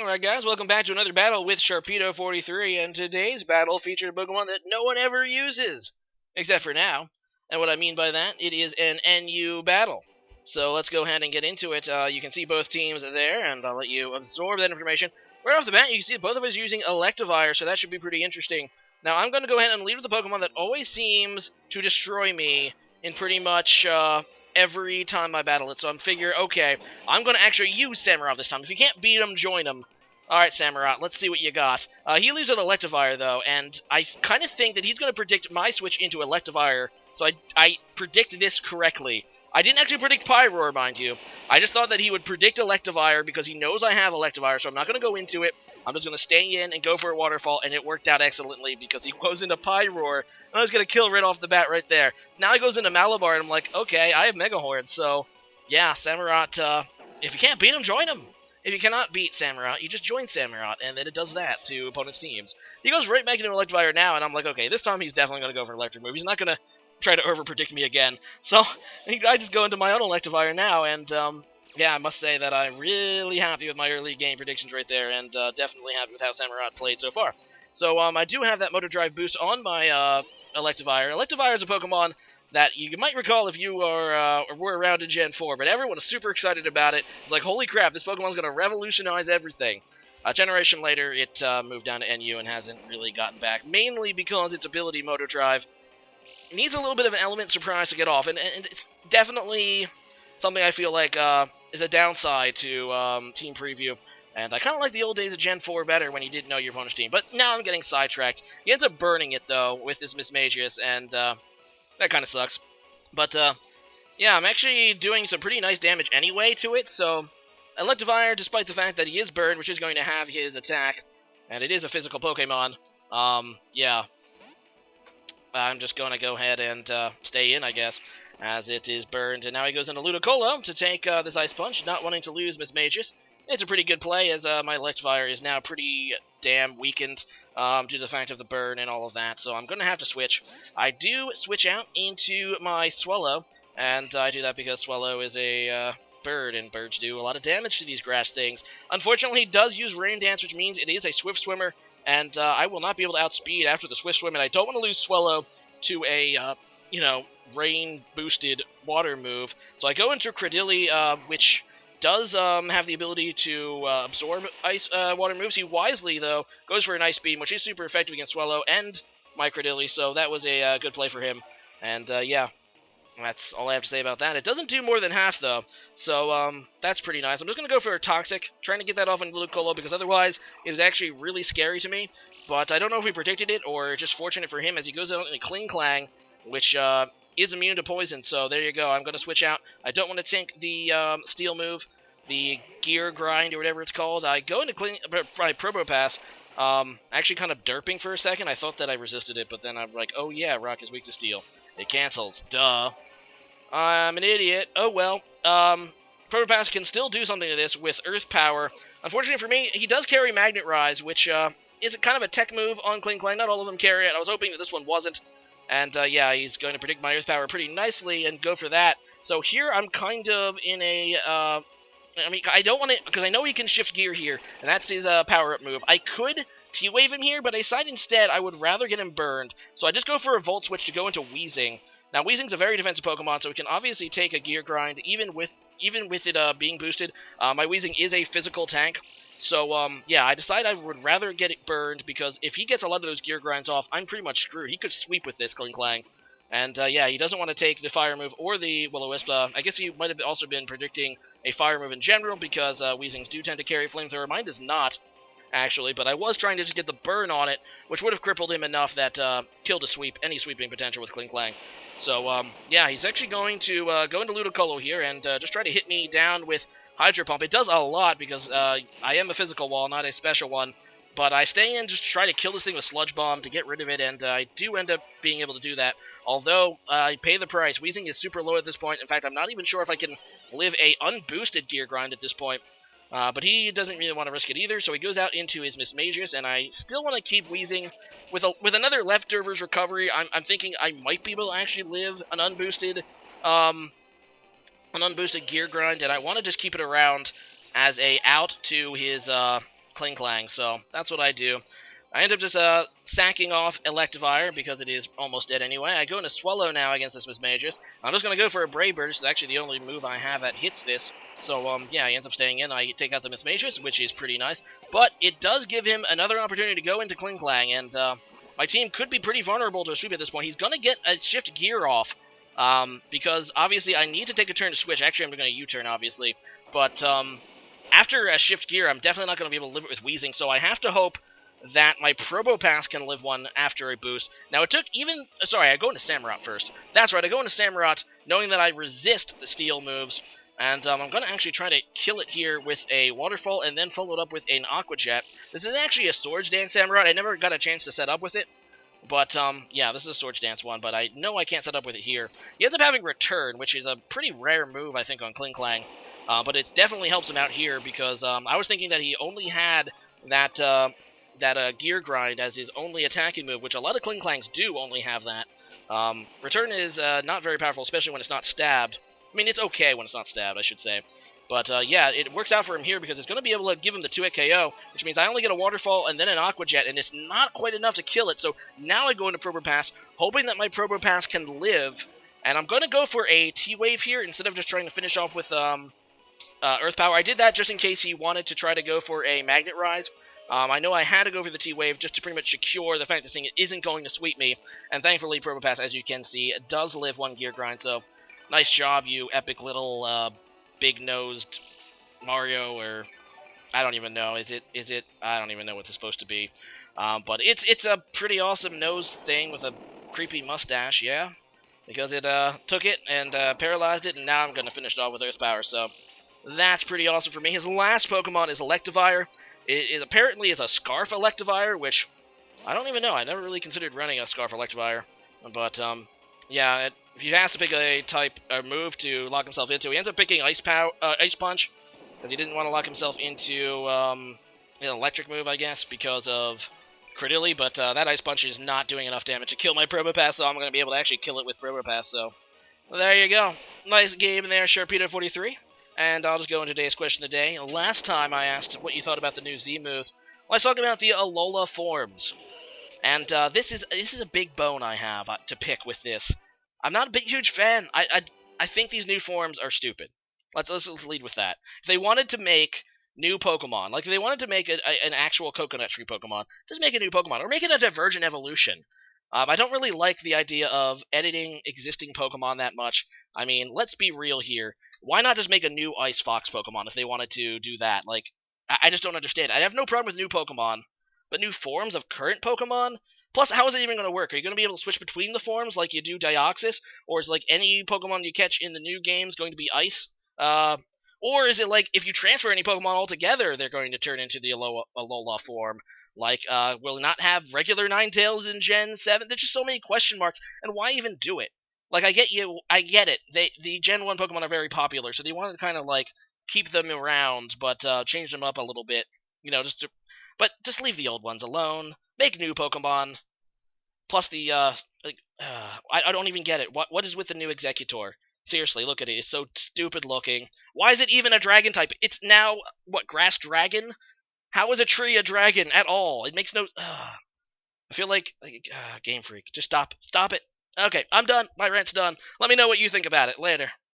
Alright guys, welcome back to another battle with Sharpedo43, and today's battle featured a Pokemon that no one ever uses, except for now. And what I mean by that, it is an NU battle. So let's go ahead and get into it. You can see both teams there, and I'll let you absorb that information. Right off the bat, you can see both of us using Electivire, so that should be pretty interesting. Now I'm going to go ahead and lead with the Pokemon that always seems to destroy me in pretty much every time I battle it. So I'm figure, okay, I'm going to actually use Samurott this time. If you can't beat him, join him. Alright, Samurott, let's see what you got. He leaves with Electivire, though, and I kind of think that he's going to predict my switch into Electivire, so I predict this correctly. I didn't actually predict Pyroar, mind you. I just thought that he would predict Electivire because he knows I have Electivire, so I'm not going to go into it. I'm just going to stay in and go for a Waterfall, and it worked out excellently because he goes into Pyroar, and I was going to kill right off the bat right there. Now he goes into Malabar, and I'm like, okay, I have Mega Horn, so yeah, Samurott, if you can't beat him, join him. If you cannot beat Samurott, you just join Samurott, and then it does that to opponents' teams. He goes right back into Electivire now, and I'm like, okay, this time he's definitely going to go for an Electric move. He's not going to try to over-predict me again. So I just go into my own Electivire now, and yeah, I must say that I'm really happy with my early game predictions right there, and definitely happy with how Samurott played so far. So I do have that Motor Drive boost on my Electivire. Electivire is a Pokemon that you might recall if you were around in Gen 4, but everyone was super excited about it. It's like, holy crap, this Pokemon's going to revolutionize everything. A generation later, it moved down to NU and hasn't really gotten back, mainly because its ability, Motor Drive, needs a little bit of an element surprise to get off, and it's definitely something I feel like is a downside to Team Preview. And I kind of like the old days of Gen 4 better when you didn't know your opponent's team. But now I'm getting sidetracked. He ends up burning it, though, with this Mismagius, and that kind of sucks. But, yeah, I'm actually doing some pretty nice damage anyway to it, so Electivire, despite the fact that he is burned, which is going to have his attack, and it is a physical Pokemon, yeah, I'm just going to go ahead and stay in, I guess, as it is burned. And now he goes into Ludicolo to take this Ice Punch, not wanting to lose Mismagius. It's a pretty good play, as my Electivire is now pretty damn weakened due to the fact of the burn and all of that, so I'm going to have to switch. I do switch out into my Swallow, and I do that because Swallow is a bird, and birds do a lot of damage to these grass things. Unfortunately, he does use Rain Dance, which means it is a Swift Swimmer, and I will not be able to outspeed after the Swift Swim, and I don't want to lose Swallow to a, you know, rain-boosted water move. So I go into Credilli, which does have the ability to absorb ice water moves. He wisely, though, goes for an Ice Beam, which is super effective against Swallow and my Credilli, so that was a good play for him. And, yeah, that's all I have to say about that. It doesn't do more than half, though, so that's pretty nice. I'm just going to go for a Toxic, trying to get that off in Ludicolo, because otherwise it was actually really scary to me. But I don't know if he predicted it, or just fortunate for him, as he goes out in a Kling Clang, which is immune to poison, so there you go. I'm going to switch out. I don't want to tank the Steel move, the Gear Grind, or whatever it's called. I go into Probopass, actually kind of derping for a second. I thought that I resisted it, but then I'm like, oh yeah, Rock is weak to Steel. It cancels. Duh. I'm an idiot. Oh well. Probopass can still do something to this with Earth Power. Unfortunately for me, he does carry Magnet Rise, which is kind of a tech move on Kling Clang. Not all of them carry it. I was hoping that this one wasn't. And yeah, he's going to predict my Earth Power pretty nicely and go for that. So here I'm kind of in a... I mean, I don't want to... Because I know he can shift gear here, and that's his power-up move. I could T-Wave him here, but I decide instead I would rather get him burned. So I just go for a Volt Switch to go into Weezing. Now, Weezing's a very defensive Pokemon, so it can obviously take a Gear Grind, even with it being boosted. My Weezing is a physical tank, so, yeah, I decide I would rather get it burned, because if he gets a lot of those Gear Grinds off, I'm pretty much screwed. He could sweep with this Kling Clang. And, yeah, he doesn't want to take the Fire move or the Will-O-Wisp. I guess he might have also been predicting a Fire move in general, because Weezings do tend to carry Flamethrower. Mine does not, actually, but I was trying to just get the burn on it, which would have crippled him enough that killed a sweep, any sweeping potential with Kling Clang. So, yeah, he's actually going to go into Ludicolo here and just try to hit me down with Hydro Pump. It does a lot because I am a physical wall, not a special one. But I stay in just to try to kill this thing with Sludge Bomb to get rid of it, and I do end up being able to do that. Although, I pay the price. Weezing is super low at this point. In fact, I'm not even sure if I can live a unboosted Gear Grind at this point. But he doesn't really want to risk it either, so he goes out into his Mismagius, and I still want to keep Weezing. With another Leftovers recovery, I'm thinking I might be able to actually live an unboosted Gear Grind, and I want to just keep it around as a out to his Kling Clang, so that's what I do. I end up just sacking off Electivire because it is almost dead anyway. I go into Swallow now against this Mismagius. I'm just going to go for a Brave Bird. This is actually the only move I have that hits this. So, yeah, he ends up staying in. I take out the Mismagius, which is pretty nice. But it does give him another opportunity to go into Kling Clang, and my team could be pretty vulnerable to a sweep at this point. He's going to get a Shift Gear off, because obviously I need to take a turn to switch. Actually, I'm going to U-turn, obviously. But after a Shift Gear, I'm definitely not going to be able to live it with Wheezing, so I have to hope that my Probopass can live one after a boost. Now, it took even... Sorry, I go into Samurott first. That's right, I go into Samurott knowing that I resist the Steel moves, and I'm going to actually try to kill it here with a Waterfall and then follow it up with an Aqua Jet. This is actually a Swords Dance Samurott. I never got a chance to set up with it. But, yeah, this is a Swords Dance one, but I know I can't set up with it here. He ends up having Return, which is a pretty rare move, I think, on Kling Clang. But it definitely helps him out here because I was thinking that he only had that Gear Grind as his only attacking move, which a lot of Kling Clangs do only have that. Return is not very powerful, especially when it's not stabbed. I mean, it's okay when it's not stabbed, I should say. But, yeah, it works out for him here because it's going to be able to give him the 2-hit KO, which means I only get a Waterfall and then an Aqua Jet, and it's not quite enough to kill it. So now I go into Probopass, hoping that my Probopass can live. And I'm going to go for a T-Wave here instead of just trying to finish off with Earth Power. I did that just in case he wanted to try to go for a Magnet Rise. I know I had to go for the T-Wave just to pretty much secure the fact this thing isn't going to sweep me. And thankfully, Probopass, as you can see, does live one Gear Grind. So nice job, you epic little big-nosed Mario, or I don't even know. Is it? I don't even know what it's supposed to be. But it's a pretty awesome nose thing with a creepy mustache, yeah. Because it took it and paralyzed it, and now I'm going to finish it off with Earth Power. So that's pretty awesome for me. His last Pokemon is Electivire. It apparently is a Scarf Electivire, which I don't even know. I never really considered running a Scarf Electivire. But, yeah, if he has to pick a type or move to lock himself into, he ends up picking Ice Punch, because he didn't want to lock himself into an electric move, I guess, because of Credilli, but that Ice Punch is not doing enough damage to kill my Probopass, so I'm going to be able to actually kill it with Probopass, so there you go. Nice game there, Sharpedo43. And I'll just go into today's question of the day. Last time I asked what you thought about the new Z moves. Well, I was talking about the Alola forms. And this is a big bone I have to pick with this. I'm not a big huge fan. I think these new forms are stupid. Let's lead with that. If they wanted to make new Pokemon, like if they wanted to make an actual Coconut Tree Pokemon, just make a new Pokemon, or make it a Divergent Evolution. I don't really like the idea of editing existing Pokemon that much. I mean, let's be real here. Why not just make a new Ice Fox Pokemon if they wanted to do that? Like, I just don't understand. I have no problem with new Pokemon, but new forms of current Pokemon? Plus, how is it even going to work? Are you going to be able to switch between the forms like you do Deoxys? Or is, like, any Pokemon you catch in the new games going to be Ice? Or is it like, if you transfer any Pokemon altogether, they're going to turn into the Alola form? Like, will it not have regular Ninetales in Gen 7? There's just so many question marks, and why even do it? Like, I get it. The Gen 1 Pokemon are very popular, so they want to kind of, like, keep them around, but change them up a little bit. You know, but just leave the old ones alone. Make new Pokemon. Plus the, I don't even get it. What is with the new Executor? Seriously, look at it. It's so stupid looking. Why is it even a dragon type? It's now, what, Grass Dragon? How is a tree a dragon at all? It makes no... I feel like Game Freak. Just stop it. Okay, I'm done. My rant's done. Let me know what you think about it. Later.